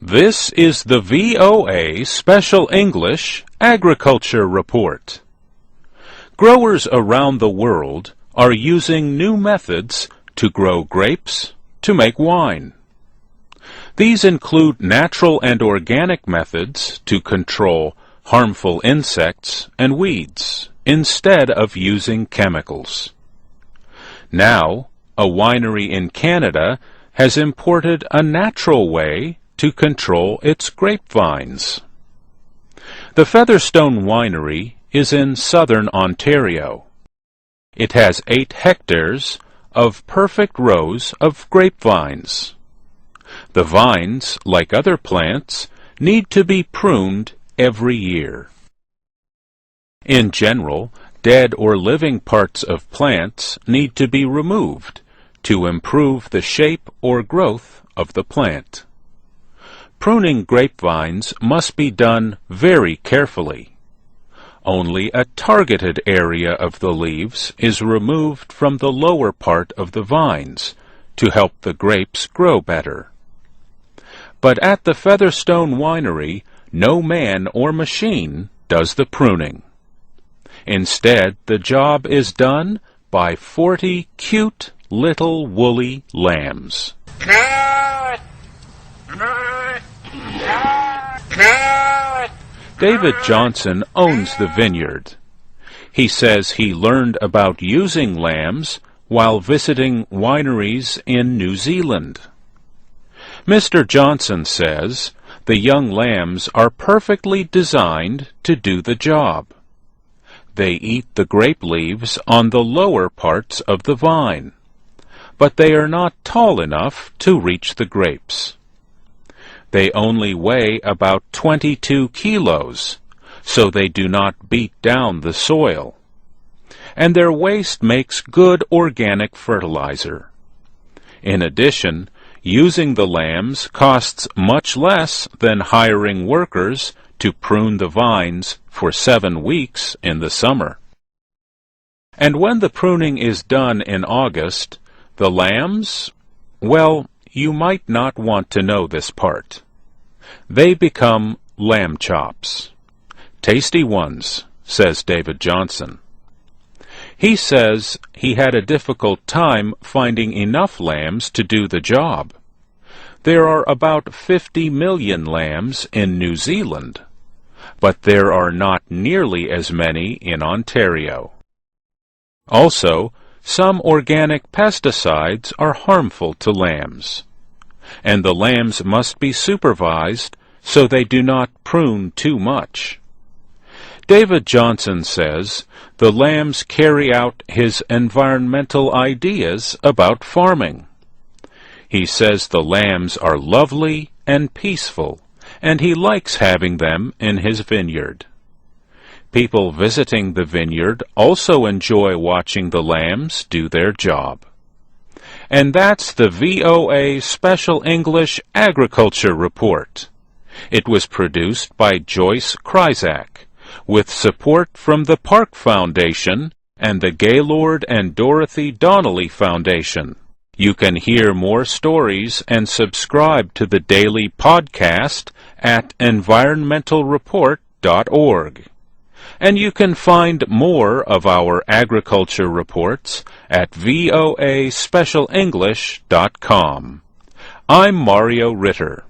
This is the VOA Special English Agriculture Report. Growers around the world are using new methods to grow grapes to make wine. These include natural and organic methods to control harmful insects and weeds instead of using chemicals. Now, a winery in Canada has imported a natural way to control its grapevines. The Featherstone Winery is in southern Ontario. It has 8 hectares of perfect rows of grapevines. The vines, like other plants, need to be pruned every year. In general, dead or living parts of plants need to be removed to improve the shape or growth of the plant. Pruning grapevines must be done very carefully. Only a targeted area of the leaves is removed from the lower part of the vines to help the grapes grow better. But at the Featherstone Winery, no man or machine does the pruning. Instead, the job is done by 40 cute little woolly lambs. David Johnson owns the vineyard. He says he learned about using lambs while visiting wineries in New Zealand. Mr. Johnson says the young lambs are perfectly designed to do the job. They eat the grape leaves on the lower parts of the vine, but they are not tall enough to reach the grapes. They only weigh about 22 kilos, so they do not beat down the soil. And their waste makes good organic fertilizer. In addition, using the lambs costs much less than hiring workers to prune the vines for 7 weeks in the summer. And when the pruning is done in August, the lambs, well, you might not want to know this part. They become lamb chops. Tasty ones, says David Johnson. He says he had a difficult time finding enough lambs to do the job. There are about 50 million lambs in New Zealand, but there are not nearly as many in Ontario. Also, some organic pesticides are harmful to lambs, and the lambs must be supervised so they do not prune too much. David Johnson says the lambs carry out his environmental ideas about farming. He says the lambs are lovely and peaceful, and he likes having them in his vineyard. People visiting the vineyard also enjoy watching the lambs do their job. And that's the VOA Special English Agriculture Report. It was produced by Joyce Kryzak, with support from the Park Foundation and the Gaylord and Dorothy Donnelly Foundation. You can hear more stories and subscribe to the daily podcast at environmentalreport.org. And you can find more of our agriculture reports at voaspecialenglish.com. I'm Mario Ritter.